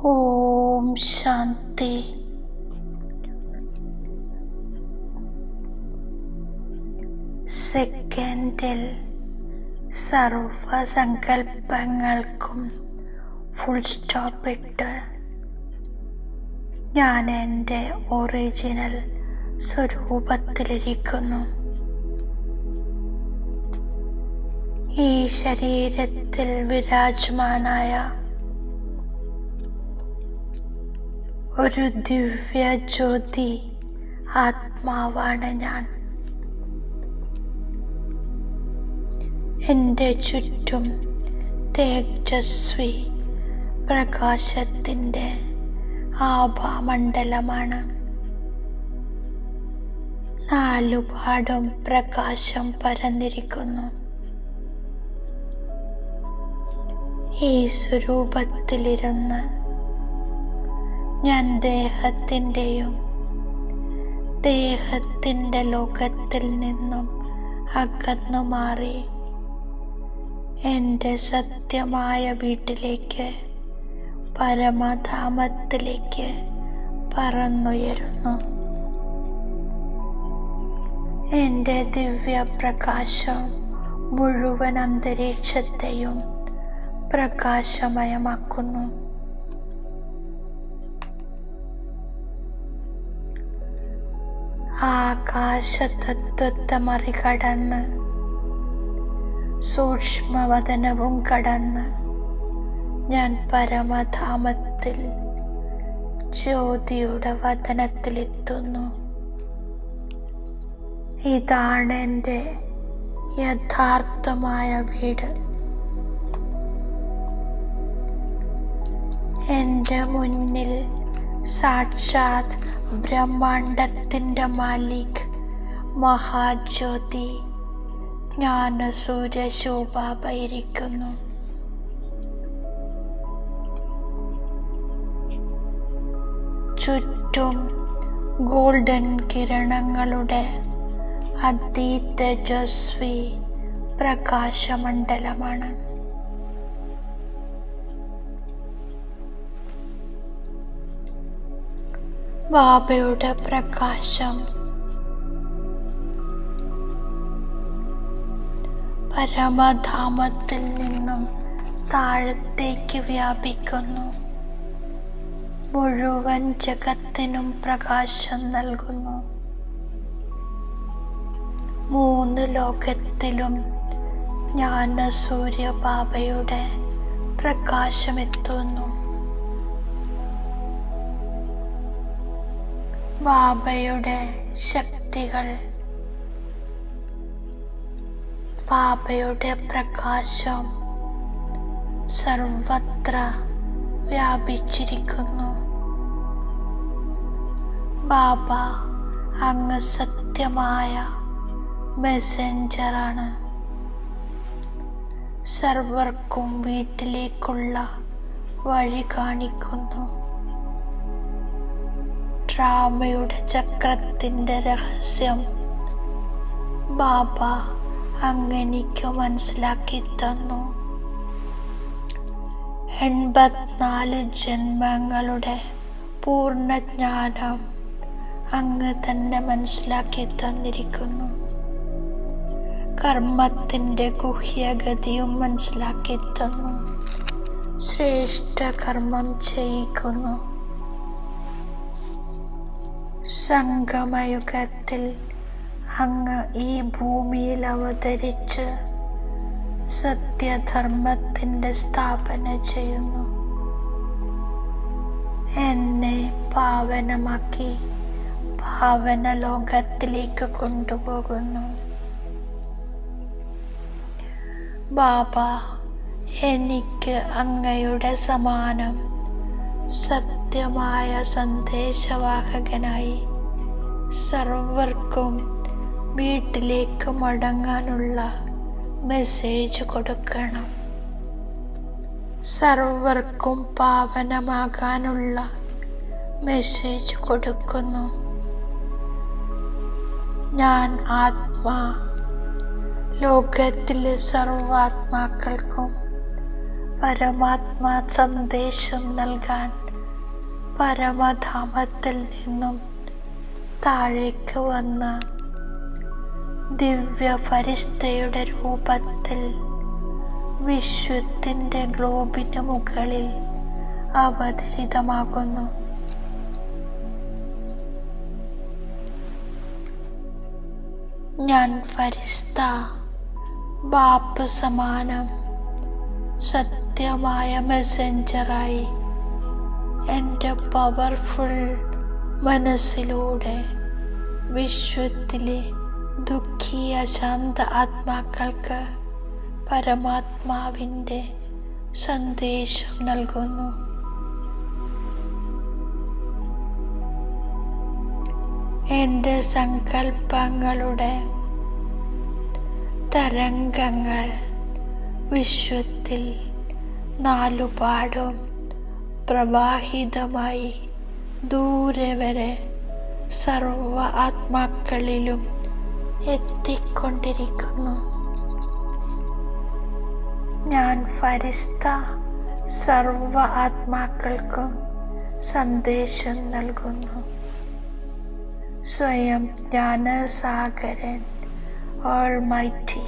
ഓം ശാന്തി. സെക്കൻഡിൽ സർവസങ്കൽപ്പങ്ങൾക്കും full stop ഇട്ട് ഞാൻ എൻ്റെ ഒറിജിനൽ സ്വരൂപത്തിലിരിക്കുന്നു. ഈ ശരീരത്തിൽ വിരാജമാനായ ഒരു ദിവ്യ ജ്യോതി ആത്മാവാണ് ഞാൻ. എൻ്റെ ചുറ്റും തേജസ്വി പ്രകാശത്തിൻ്റെ ആഭാമണ്ഡലമാണ്. നാലുപാടും പ്രകാശം പരന്നിരിക്കുന്നു. ഈ സ്വരൂപത്തിലിരുന്ന് ഞാൻ ദേഹത്തിൻ്റെയും ദേഹത്തിൻ്റെ ലോകത്തിൽ നിന്നും അകന്നു മാറി എൻ്റെ സത്യമായ വീട്ടിലേക്ക്, പരമധാമത്തിലേക്ക് പറന്നുയരുന്നു. എൻ്റെ ദിവ്യപ്രകാശം മുഴുവൻ അന്തരീക്ഷത്തെയും പ്രകാശമയമാക്കുന്നു. ആകാശതത്വത്തെ മറികടന്ന് സൂക്ഷ്മവദനവും കടന്ന് ഞാൻ പരമധാമത്തിൽ ജ്യോതിയുടെ വദനത്തിലെത്തുന്നു. ഇതാണ് എൻ്റെ യഥാർത്ഥമായ വീട്. എൻ്റെ മുന്നിൽ സാക്ഷാത് ബ്രഹ്മാണ്ടത്തിൻ്റെ മാലിക് മഹാജ്യോതി ജ്ഞാനസൂര്യ ശോഭാബ ഇരിക്കുന്നു. ചുറ്റും ഗോൾഡൻ കിരണങ്ങളുടെ അതിതേജസ്വി പ്രകാശമണ്ഡലമാണ്. ബാബയുടെ പ്രകാശം പരമധാമത്തിൽ നിന്നും താഴത്തേക്ക് വ്യാപിക്കുന്നു. മുഴുവൻ ജഗത്തിനും പ്രകാശം നൽകുന്നു. 3 ലോകത്തിലും ജ്ഞാനസൂര്യ ബാബയുടെ പ്രകാശമെത്തുന്നു. ബാബയുടെ ശക്തികൾ, ബാബയുടെ പ്രകാശം സർവത്ര വ്യാപിച്ചിരിക്കുന്നു. ബാബ അങ്ങ് സത്യമായ മെസ്സഞ്ചറാണ്. സർവർക്കും വീട്ടിലേക്കുള്ള വഴി കാണിക്കുന്നു. ഡ്രാമയുടെ ചക്രത്തിൻ്റെ രഹസ്യം ബാബ അങ്ങനെക്ക് മനസ്സിലാക്കി തന്നു. 84 ജന്മങ്ങളുടെ പൂർണ്ണജ്ഞാനം അങ്ങ് തന്നെ മനസ്സിലാക്കി തന്നിരിക്കുന്നു. കർമ്മത്തിൻ്റെ ഗുഹ്യഗതിയും മനസ്സിലാക്കി തന്നു. ശ്രേഷ്ഠ കർമ്മം ചെയ്യിക്കുന്നു. സംഗമയുഗത്തിൽ അങ്ങ് ഈ ഭൂമിയിൽ അവതരിച്ച് സത്യധർമ്മത്തിൻ്റെ സ്ഥാപന ചെയ്യുന്നു. എന്നെ പാവനമാക്കി പാവന ലോകത്തിലേക്ക് കൊണ്ടുപോകുന്നു. ബാബ എനിക്ക് അങ്ങയുടെ സമാനം സത്യമായ സന്ദേശവാഹകനായി സർവർക്കും വീട്ടിലേക്ക് മടങ്ങാനുള്ള മെസ്സേജ് കൊടുക്കണം. സർവർക്കും പാവനമാകാനുള്ള മെസ്സേജ് കൊടുക്കുന്നു. ഞാൻ ആത്മാ ലോകത്തിലെ സർവാത്മാക്കൾക്കും പരമാത്മാ സന്ദേശം നൽകാൻ പരമധാമത്തിൽ നിന്നും താഴേക്ക് വന്ന ദിവ്യ ഫരിസ്തയുടെ രൂപത്തിൽ വിശ്വത്തിൻ്റെ ഗ്ലോബിന് മുകളിൽ അവതരിതമാകുന്നു. ഞാൻ ഫരിസ്ത, ബാപ്പ് സമാനം സത്യമായ മെസ്സഞ്ചറായി എൻ്റെ പവർഫുൾ മനസ്സിലൂടെ വിശ്വത്തിലെ ദുഃഖി അശാന്ത ആത്മാക്കൾക്ക് പരമാത്മാവിൻ്റെ സന്ദേശം നൽകുന്നു. എൻ്റെ സങ്കല്പങ്ങളുടെ തരംഗങ്ങൾ വിശ്വത്തിൽ നാലുപാടും പ്രവാഹിതമായി ദൂരെ വരെ സർവ ആത്മാക്കളിലും എത്തിക്കൊണ്ടിരിക്കുന്നു. ഞാൻ ഫരിസ്ത സർവ ആത്മാക്കൾക്കും സന്ദേശം നൽകുന്നു. സ്വയം ജ്ഞാനസാഗരൻ ഓൾമൈറ്റി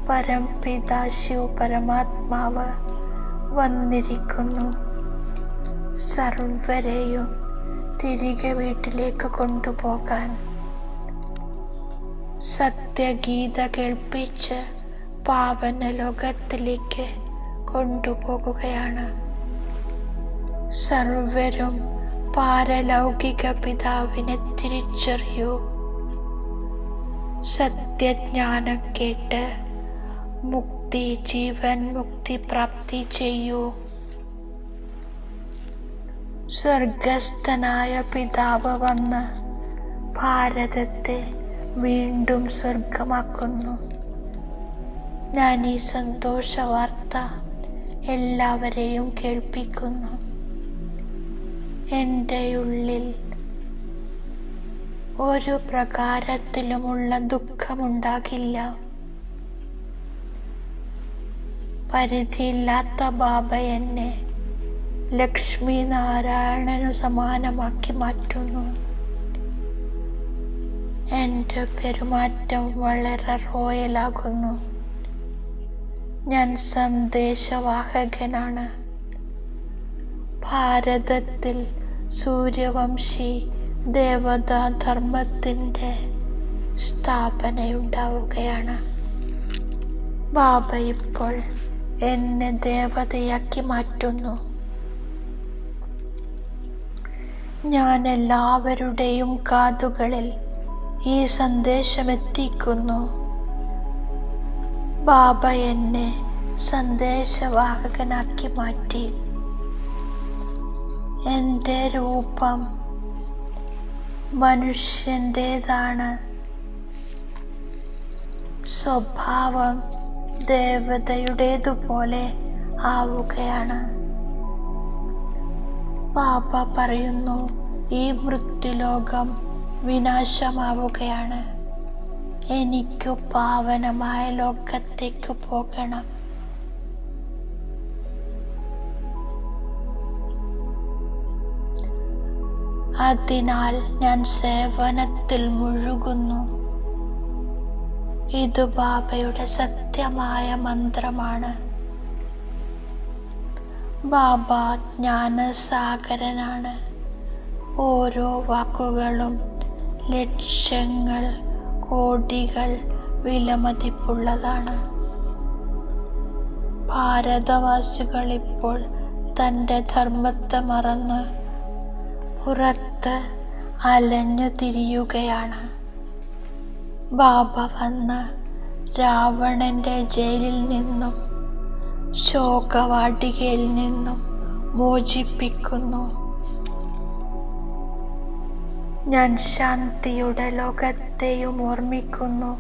പരംപിതാ ശിവ പരമാത്മാവ് വന്നിരിക്കുന്നു. സർവരെയും തിരികെ വീട്ടിലേക്ക് കൊണ്ടുപോകാൻ സത്യഗീത കേൾപ്പിച്ച് പാവന ലോകത്തിലേക്ക് കൊണ്ടുപോകുകയാണ്. സർവരും പാരലൗകിക പിതാവിനെ തിരിച്ചറിയൂ. സത്യജ്ഞാനം കേട്ട് മുക്തി, ജീവൻ മുക്തി പ്രാപ്തി ചെയ്യൂ. സ്വർഗസ്ഥനായ പിതാവ് വന്ന് ഭാരതത്തെ വീണ്ടും സ്വർഗമാക്കുന്നു. ഞാൻ ഈ സന്തോഷ വാർത്ത എല്ലാവരെയും കേൾപ്പിക്കുന്നു. എൻ്റെ ഉള്ളിൽ ഒരു പ്രകാരത്തിലുമുള്ള ദുഃഖമുണ്ടാകില്ല. പരിധിയില്ലാത്ത ബാബ എന്നെ ലക്ഷ്മി നാരായണനു സമാനമാക്കി മാറ്റുന്നു. എൻ്റെ പെരുമാറ്റം വളരെ റോയലാകുന്നു. ഞാൻ സന്ദേശവാഹകനാണ്. ഭാരതത്തിൽ സൂര്യവംശി ദേവതാ ധർമ്മത്തിൻ്റെ സ്ഥാപനയുണ്ടാവുകയാണ്. ബാബ ഇപ്പോൾ എന്നെ ദേവതയാക്കി മാറ്റുന്നു. ഞാൻ എല്ലാവരുടെയും കാതുകളിൽ ഈ സന്ദേശം എത്തിക്കുന്നു. ബാബ എന്നെ സന്ദേശവാഹകനാക്കി മാറ്റി. എൻ്റെ രൂപം മനുഷ്യൻ്റേതാണ്. സ്വഭാവം ദേവതയുടേതുപോലെ ആവുകയാണ്. ബാബ പറയുന്നു, ഈ മൃത്യുലോകം വിനാശമാവുകയാണ്. എനിക്ക് പാവനമായ ലോകത്തേക്ക് പോകണം. അതിനാൽ ഞാൻ സേവനത്തിൽ മുഴുകുന്നു. ഇത് ബാബയുടെ സത്യമായ മന്ത്രമാണ്. ബാബ ജ്ഞാനസാഗരനാണ്. ഓരോ വാക്കുകളും ലക്ഷങ്ങൾ, കോടികൾ വിലമതിപ്പുള്ളതാണ്. ഭാരതവാസികൾ ഇപ്പോൾ തൻ്റെ ധർമ്മത്തെ മറന്ന് പുറത്ത് അലഞ്ഞു തിരിയുകയാണ്. ബാബ വന്ന് രാവണന്റെ ജയിലിൽ നിന്നും ശോകവാടികയിൽ നിന്നും മോചിപ്പിക്കുന്നു. ഞാൻ ശാന്തിയുടെ ലോകത്തെയും ഓർമ്മിക്കുന്നു,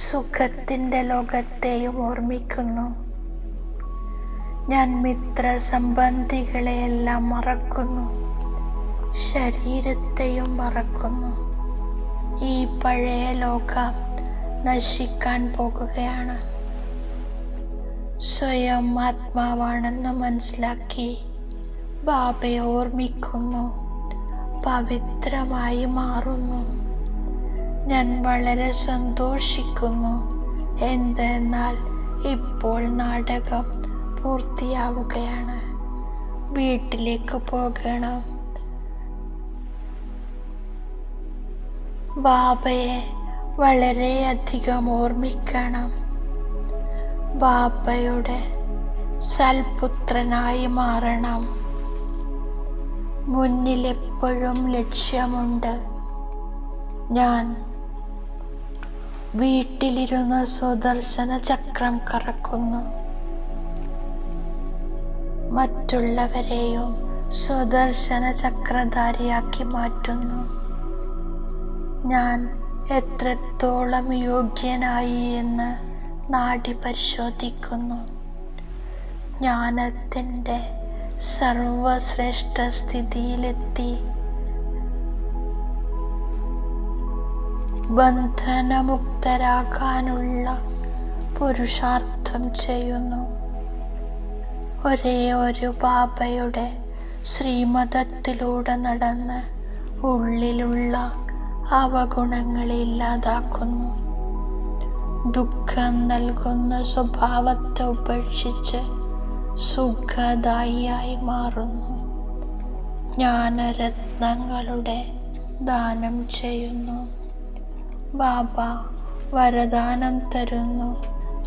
സുഖത്തിൻ്റെ ലോകത്തെയും ഓർമ്മിക്കുന്നു. ഞാൻ മിത്രസംബന്ധികളെയെല്ലാം മറക്കുന്നു, ശരീരത്തെയും മറക്കുന്നു. ഈ പഴയ ലോകം നശിക്കാൻ പോകുകയാണ്. സ്വയം ആത്മാവാണെന്ന് മനസ്സിലാക്കി ബാബയെ ഓർമ്മിക്കുന്നു. പവിത്രമായി മാറുന്നു. ഞാൻ വളരെ സന്തോഷിക്കുന്നു. എന്തെന്നാൽ ഇപ്പോൾ നാടകം പൂർത്തിയാവുകയാണ്. വീട്ടിലേക്ക് പോകണം. ബാബയെ വളരെയധികം ഓർമ്മിക്കണം. ബാബയുടെ സൽപുത്രനായി മാറണം. മുന്നിലെപ്പോഴും ലക്ഷ്യമുണ്ട്. ഞാൻ വീട്ടിലിരുന്ന് സുദർശന ചക്രം കറക്കുന്നു. മറ്റുള്ളവരെയും സുദർശന ചക്രധാരിയാക്കി മാറ്റുന്നു. ഞാൻ എത്രത്തോളം യോഗ്യനായി എന്ന് നാഡി പരിശോധിക്കുന്നു. ജ്ഞാനത്തിൻ്റെ സർവശ്രേഷ്ഠ സ്ഥിതിയിലെത്തി ബന്ധനമുക്തരാകാനുള്ള പുരുഷാർത്ഥം ചെയ്യുന്നു. ഒരേ ഒരു ബാബയുടെ ശ്രീമതത്തിലൂടെ നടന്ന് ഉള്ളിലുള്ള അവഗുണങ്ങളെ ഇല്ലാതാക്കുന്നു. ദുഃഖം നൽകുന്ന സ്വഭാവത്തെ ഉപേക്ഷിച്ച് സുഖദായിയായി മാറുന്നു. ജ്ഞാനരത്നങ്ങളുടെ ദാനം ചെയ്യുന്നു. ബാബ വരദാനം തരുന്നു.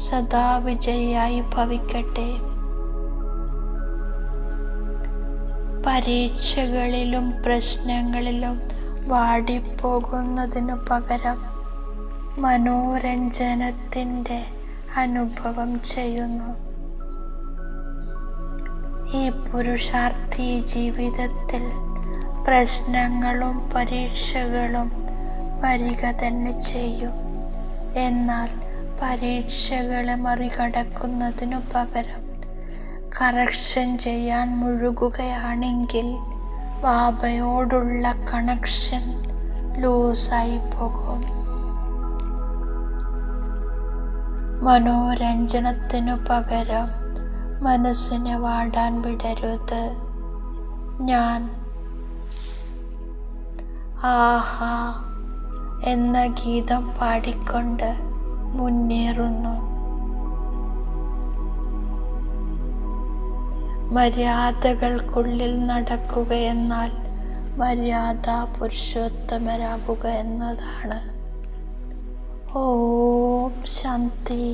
സദാ വിജയിയായി ഭവിക്കട്ടെ. പരീക്ഷകളിലും പ്രശ്നങ്ങളിലും വാടിപ്പോകുന്നതിനു പകരം മനോരഞ്ജനത്തിൻ്റെ അനുഭവം ചെയ്യുന്നു. ഈ പുരുഷാർത്ഥി ജീവിതത്തിൽ പ്രശ്നങ്ങളും പരീക്ഷകളും വരിക തന്നെ ചെയ്യും. എന്നാൽ പരീക്ഷകളെ മറികടക്കുന്നതിനു പകരം കറക്ഷൻ ചെയ്യാൻ മുഴുകുകയാണെങ്കിൽ ബാബയോടുള്ള കണക്ഷൻ ലൂസായി പോകും. മനോരഞ്ജനത്തിനു പകരം മനസ്സിനെ വാടാൻ വിടരുത്. ഞാൻ ആഹാ എന്ന ഗീതം പാടിക്കൊണ്ട് മുന്നേറുന്നു. മര്യാദകൾക്കുള്ളിൽ നടക്കുകയെന്നാൽ മര്യാദ പുരുഷോത്തമരാകുക എന്നതാണ്. ഓം ശാന്തി.